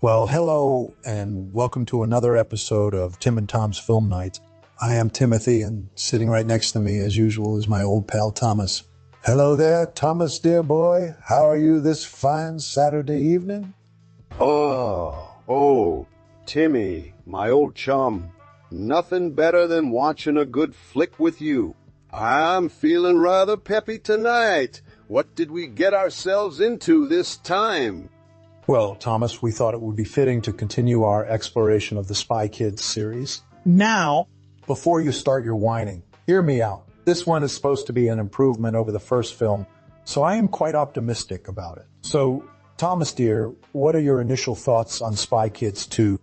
Well, hello and welcome to another episode of Tim and Tom's Film Night. I am Timothy, and sitting right next to me, as usual, is my old pal Thomas. Hello there, Thomas, dear boy. How are you this fine Saturday evening? Oh, Timmy, my old chum. Nothing better than watching a good flick with you. I'm feeling rather peppy tonight. What did we get ourselves into this time? Well, Thomas, we thought it would be fitting to continue our exploration of the Spy Kids series. Now, before you start your whining, hear me out. This one is supposed to be an improvement over the first film, so I am quite optimistic about it. So, Thomas, dear, what are your initial thoughts on Spy Kids 2?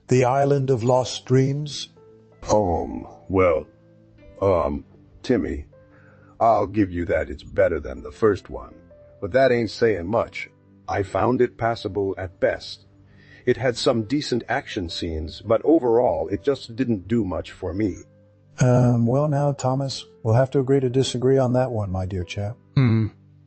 The Island of Lost Dreams? Timmy, I'll give you that it's better than the first one, but that ain't saying much. I found it passable at best. It had some decent action scenes, but overall, it just didn't do much for me. Well now, Thomas, we'll have to agree to disagree on that one, my dear chap.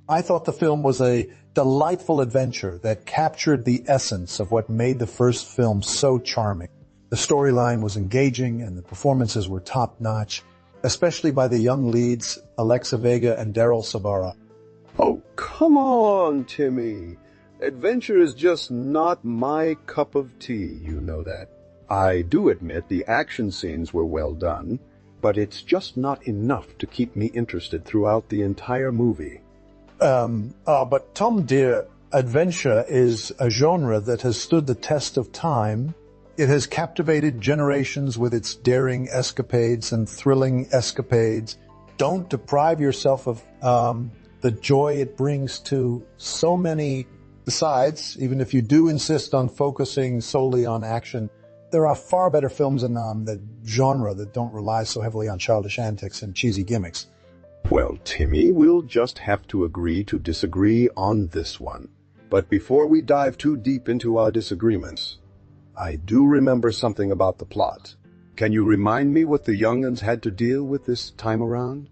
I thought the film was a delightful adventure that captured the essence of what made the first film so charming. The storyline was engaging and the performances were top-notch, especially by the young leads, Alexa Vega and Daryl Sabara. Oh, come on, Timmy. Adventure is just not my cup of tea, you know that. I do admit the action scenes were well done, but it's just not enough to keep me interested throughout the entire movie. But Tom, dear, adventure is a genre that has stood the test of time. It has captivated generations with its daring escapades and thrilling escapades. Don't deprive yourself of the joy it brings to so many. Besides, even if you do insist on focusing solely on action, there are far better films in the genre that don't rely so heavily on childish antics and cheesy gimmicks. Well, Timmy, we'll just have to agree to disagree on this one. But before we dive too deep into our disagreements, I do remember something about the plot. Can you remind me what the young'uns had to deal with this time around?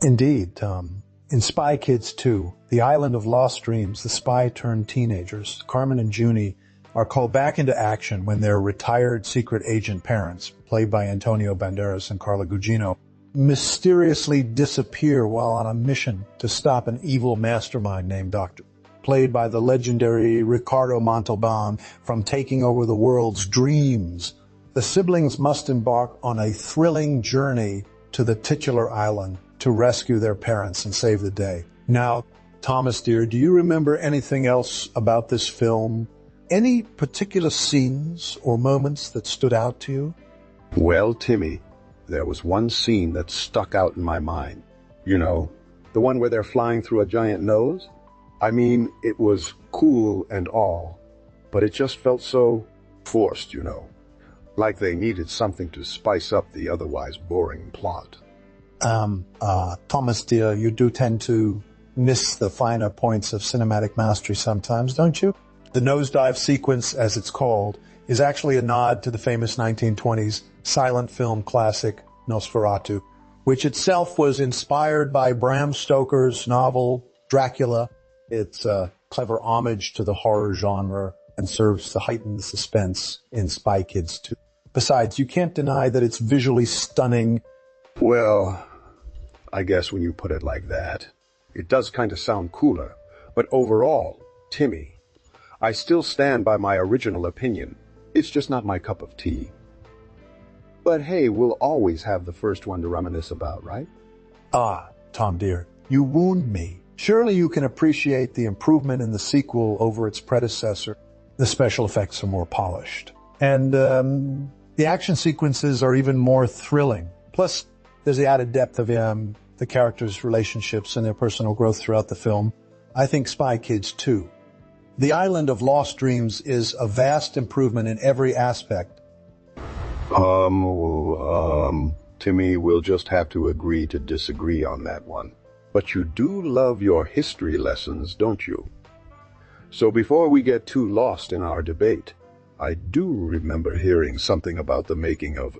Indeed, Tom. In Spy Kids 2, The Island of Lost Dreams, the spy-turned-teenagers, Carmen and Junie, are called back into action when their retired secret agent parents, played by Antonio Banderas and Carla Gugino, mysteriously disappear while on a mission to stop an evil mastermind named Dr. played by the legendary Ricardo Montalban, from taking over the world's dreams. The siblings must embark on a thrilling journey to the titular island to rescue their parents and save the day. Now, Thomas, dear, do you remember anything else about this film? Any particular scenes or moments that stood out to you? Well, Timmy, there was one scene that stuck out in my mind. You know, the one where they're flying through a giant nose? I mean, it was cool and all, but it just felt so forced, you know. Like they needed something to spice up the otherwise boring plot. Thomas, dear, you do tend to miss the finer points of cinematic mastery sometimes, don't you? The nosedive sequence, as it's called, is actually a nod to the famous 1920s silent film classic Nosferatu, which itself was inspired by Bram Stoker's novel Dracula. It's a clever homage to the horror genre and serves to heighten the suspense in Spy Kids 2. Besides, you can't deny that it's visually stunning. Well, I guess when you put it like that, it does kind of sound cooler. But overall, Timmy, I still stand by my original opinion. It's just not my cup of tea. But hey, we'll always have the first one to reminisce about, right? Tom dear, you wound me. Surely you can appreciate the improvement in the sequel over its predecessor. The special effects are more polished. And the action sequences are even more thrilling. Plus, there's the added depth of the characters' relationships and their personal growth throughout the film. I think Spy Kids 2. The Island of Lost Dreams is a vast improvement in every aspect. Timmy, we'll just have to agree to disagree on that one. But you do love your history lessons, don't you? So before we get too lost in our debate, I do remember hearing something about the making of,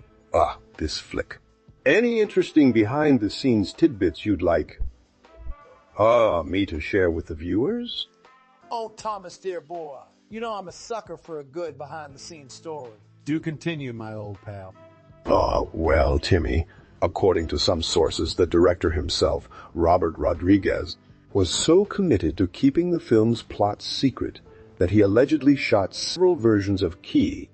this flick. Any interesting behind-the-scenes tidbits you'd like, me to share with the viewers? Oh, Thomas, dear boy, You know I'm a sucker for a good behind-the-scenes story. Do continue, my old pal. Oh, well, Timmy, according to some sources, the director himself, Robert Rodriguez, was so committed to keeping the film's plot secret that he allegedly shot several versions of Key,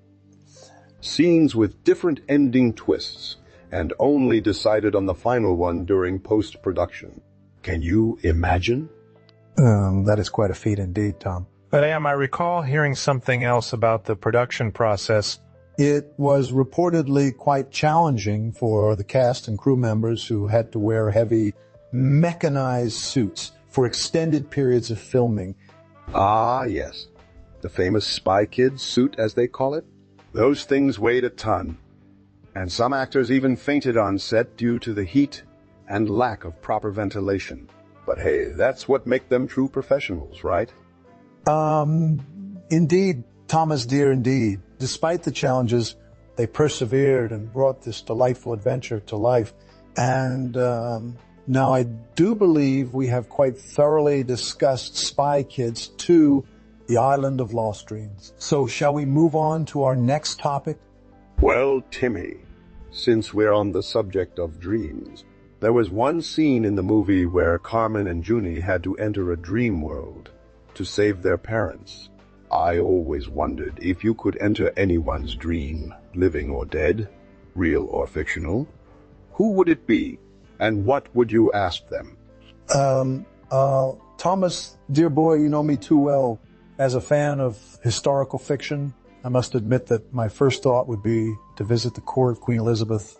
scenes with different ending twists, and only decided on the final one during post-production. Can you imagine? That is quite a feat indeed, Tom. But I recall hearing something else about the production process. It was reportedly quite challenging for the cast and crew members who had to wear heavy mechanized suits for extended periods of filming. Ah, yes. The famous Spy Kids suit, as they call it. Those things weighed a ton. And some actors even fainted on set due to the heat and lack of proper ventilation. But hey, that's what makes them true professionals, right? Indeed, Thomas dear, indeed. Despite the challenges, they persevered and brought this delightful adventure to life. And now I do believe we have quite thoroughly discussed Spy Kids 2, The Island of Lost Dreams. So shall we move on to our next topic? Well, Timmy, since we're on the subject of dreams, there was one scene in the movie where Carmen and Junie had to enter a dream world to save their parents. I always wondered if you could enter anyone's dream, living or dead, real or fictional, who would it be, and what would you ask them? Thomas, dear boy, you know me too well. As a fan of historical fiction, I must admit that my first thought would be to visit the court of Queen Elizabeth.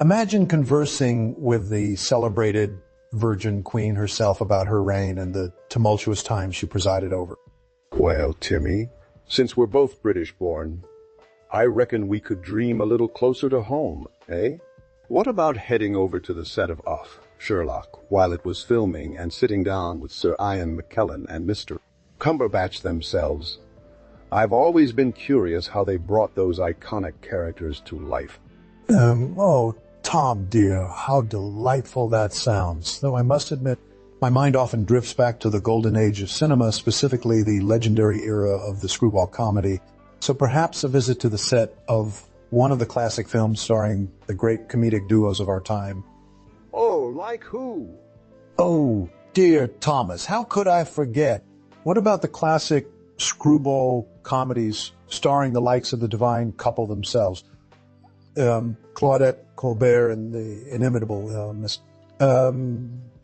Imagine conversing with the celebrated Virgin Queen herself about her reign and the tumultuous times she presided over. Well, Timmy, since we're both British-born, I reckon we could dream a little closer to home, eh? What about heading over to the set of Sherlock, while it was filming, and sitting down with Sir Ian McKellen and Mr. Cumberbatch themselves? I've always been curious how they brought those iconic characters to life. Oh, Tom, dear, how delightful that sounds. Though I must admit, my mind often drifts back to the golden age of cinema, specifically the legendary era of the screwball comedy. So perhaps a visit to the set of one of the classic films starring the great comedic duos of our time. Oh, like who? Oh, dear Thomas, how could I forget? What about the classic screwball comedies starring the likes of the divine couple themselves? Claudette Colbert and the inimitable Miss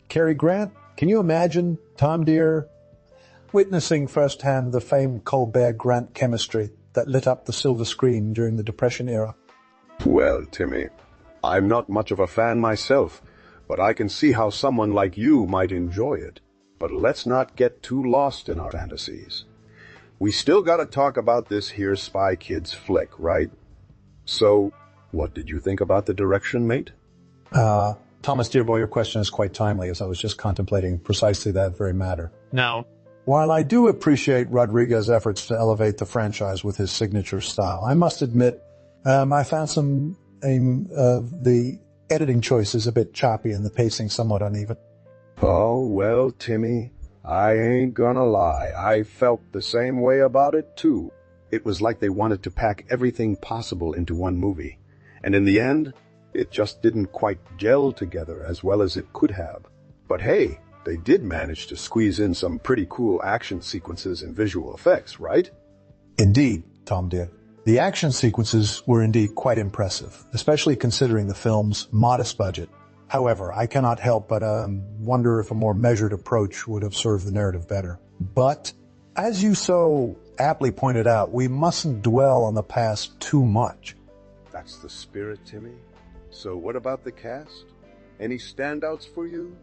Cary Grant. Can you imagine, Tom dear, witnessing firsthand the famed Colbert-Grant chemistry that lit up the silver screen during the Depression era? Well, Timmy, I'm not much of a fan myself, but I can see how someone like you might enjoy it. But let's not get too lost in our fantasies. We still gotta talk about this here Spy Kids flick, right? So, what did you think about the direction, mate? Thomas, dear boy, your question is quite timely, as I was just contemplating precisely that very matter. Now, while I do appreciate Rodriguez's efforts to elevate the franchise with his signature style, I must admit I found the editing choices a bit choppy and the pacing somewhat uneven. Oh, well, Timmy, I ain't gonna lie. I felt the same way about it, too. It was like they wanted to pack everything possible into one movie. And in the end, it just didn't quite gel together as well as it could have. But hey, they did manage to squeeze in some pretty cool action sequences and visual effects, right? Indeed, Tom dear. The action sequences were indeed quite impressive, especially considering the film's modest budget. However, I cannot help but wonder if a more measured approach would have served the narrative better. But, as you so aptly pointed out, we mustn't dwell on the past too much. That's the spirit, Timmy. So what about the cast? Any standouts for you?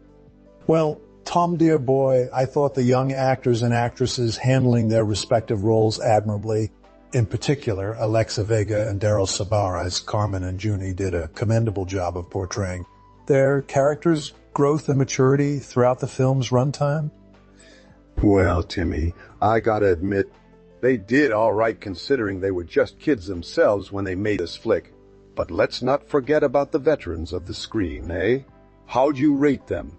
Well, Tom, dear boy, I thought the young actors and actresses handling their respective roles admirably. In particular, Alexa Vega and Daryl Sabara as Carmen and Junie did a commendable job of portraying their characters' growth and maturity throughout the film's runtime. Well, Timmy, I gotta admit, they did all right considering they were just kids themselves when they made this flick. But let's not forget about the veterans of the screen, eh? How'd you rate them?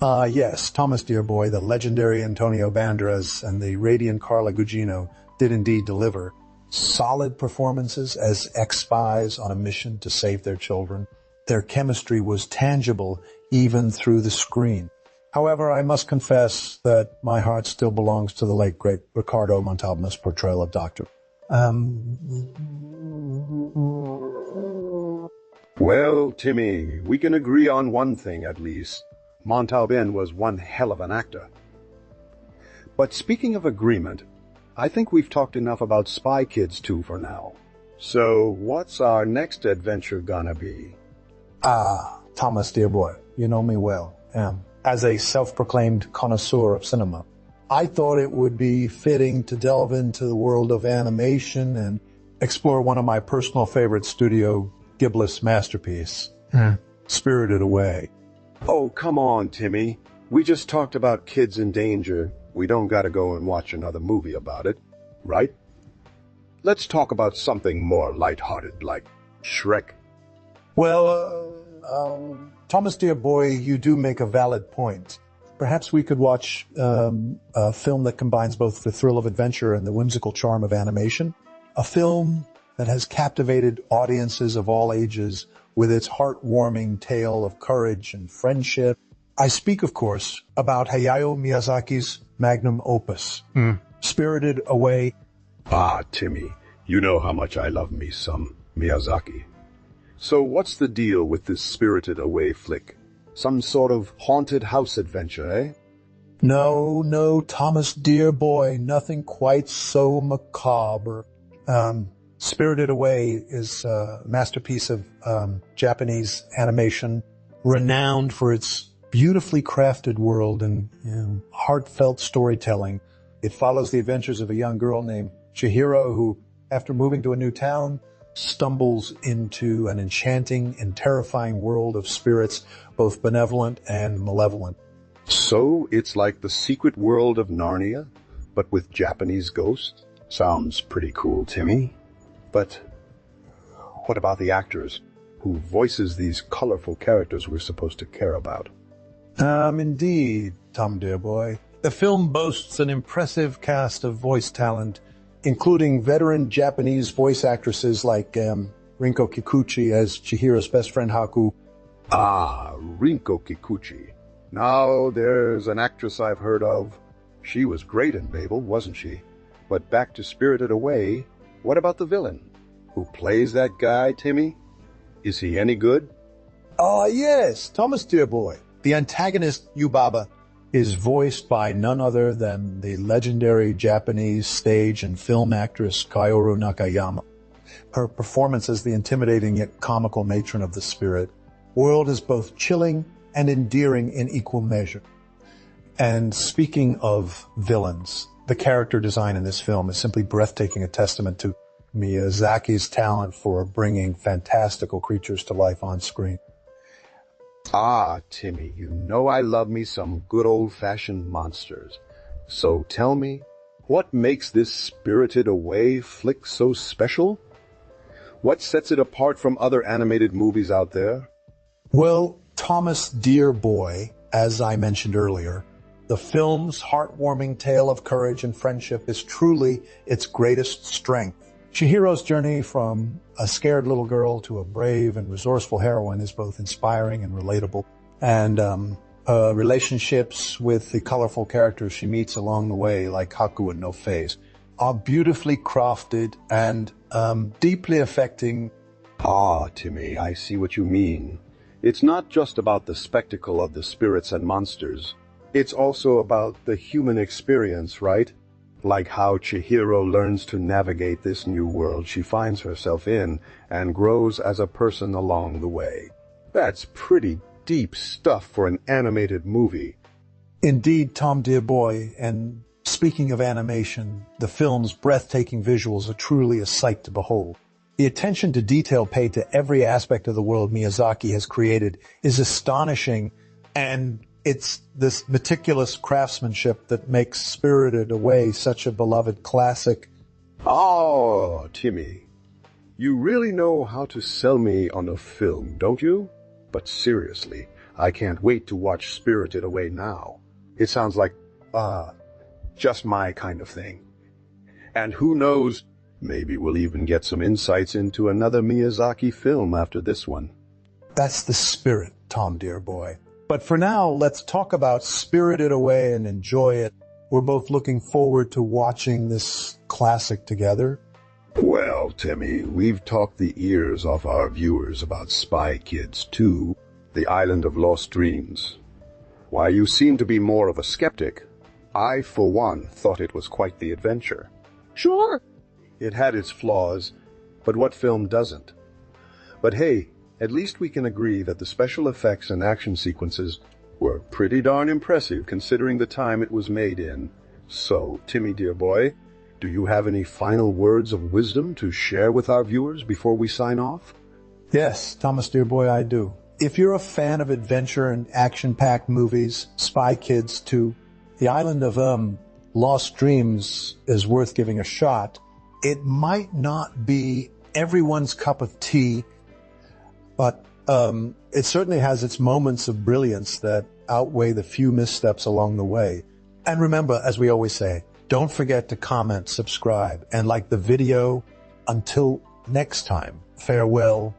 Yes, Thomas Dearboy, the legendary Antonio Banderas, and the radiant Carla Gugino did indeed deliver solid performances as ex-spies on a mission to save their children. Their chemistry was tangible even through the screen. However, I must confess that my heart still belongs to the late, great Ricardo Montalban's portrayal of Dr. Well, Timmy, we can agree on one thing at least. Montalban was one hell of an actor. But speaking of agreement, I think we've talked enough about Spy Kids 2 for now. So, what's our next adventure gonna be? Thomas Dearboy, you know me well. As a self-proclaimed connoisseur of cinema, I thought it would be fitting to delve into the world of animation and explore one of my personal favorite Studio Ghibli masterpiece, Spirited Away. Oh, come on, Timmy. We just talked about kids in danger. We don't gotta go and watch another movie about it, right? Let's talk about something more lighthearted, like Shrek. Well, Thomas Dearboy, you do make a valid point. Perhaps we could watch a film that combines both the thrill of adventure and the whimsical charm of animation. A film that has captivated audiences of all ages with its heartwarming tale of courage and friendship. I speak, of course, about Hayao Miyazaki's magnum opus, Spirited Away. Ah, Timmy, you know how much I love me some Miyazaki. So what's the deal with this Spirited Away flick? Some sort of haunted house adventure, eh? No, Thomas Dearboy, nothing quite so macabre. Spirited Away is a masterpiece of Japanese animation, renowned for its beautifully crafted world and heartfelt storytelling. It follows the adventures of a young girl named Chihiro who, after moving to a new town, stumbles into an enchanting and terrifying world of spirits, both benevolent and malevolent. So it's like the secret world of Narnia, but with Japanese ghosts? Sounds pretty cool, Timmy. But what about the actors? Who voices these colorful characters we're supposed to care about? Indeed, Tom Dearboy. The film boasts an impressive cast of voice talent, including veteran Japanese voice actresses like Rinko Kikuchi as Chihiro's best friend Haku. Ah, Rinko Kikuchi. Now there's an actress I've heard of. She was great in Babel, wasn't she? But back to Spirited Away, what about the villain? Who plays that guy, Timmy? Is he any good? Yes, Thomas Dearboy. The antagonist, Yubaba, is voiced by none other than the legendary Japanese stage and film actress Kaoru Nakayama. Her performance as the intimidating yet comical matron of the spirit world is both chilling and endearing in equal measure. And speaking of villains, the character design in this film is simply breathtaking, a testament to Miyazaki's talent for bringing fantastical creatures to life on screen. Ah, Timmy, you know I love me some good old-fashioned monsters. So tell me, what makes this Spirited Away flick so special? What sets it apart from other animated movies out there? Well, Thomas Dearboy, as I mentioned earlier, the film's heartwarming tale of courage and friendship is truly its greatest strength. Chihiro's journey from a scared little girl to a brave and resourceful heroine is both inspiring and relatable. And relationships with the colorful characters she meets along the way, like Haku and No Face, are beautifully crafted and deeply affecting. Ah, Timmy, I see what you mean. It's not just about the spectacle of the spirits and monsters. It's also about the human experience, right? Like how Chihiro learns to navigate this new world she finds herself in and grows as a person along the way. That's pretty deep stuff for an animated movie. Indeed, Tom Dearboy, and speaking of animation, the film's breathtaking visuals are truly a sight to behold. The attention to detail paid to every aspect of the world Miyazaki has created is astonishing, and it's this meticulous craftsmanship that makes Spirited Away such a beloved classic. Oh, Timmy, you really know how to sell me on a film, don't you? But seriously, I can't wait to watch Spirited Away now. It sounds like, just my kind of thing. And who knows, maybe we'll even get some insights into another Miyazaki film after this one. That's the spirit, Tom, dear boy. But for now, let's talk about Spirited Away and enjoy it. We're both looking forward to watching this classic together. Well, Timmy, we've talked the ears off our viewers about Spy Kids 2, The Island of Lost Dreams. Why, you seem to be more of a skeptic. I, for one, thought it was quite the adventure. Sure, it had its flaws, but what film doesn't? But hey, at least we can agree that the special effects and action sequences were pretty darn impressive considering the time it was made in. So, Timmy, dear boy, do you have any final words of wisdom to share with our viewers before we sign off? Yes, Thomas, dear boy, I do. If you're a fan of adventure and action-packed movies, Spy Kids 2, The Island of Lost Dreams is worth giving a shot. It might not be everyone's cup of tea, but it certainly has its moments of brilliance that outweigh the few missteps along the way. And remember, as we always say, don't forget to comment, subscribe, and like the video. Until next time, farewell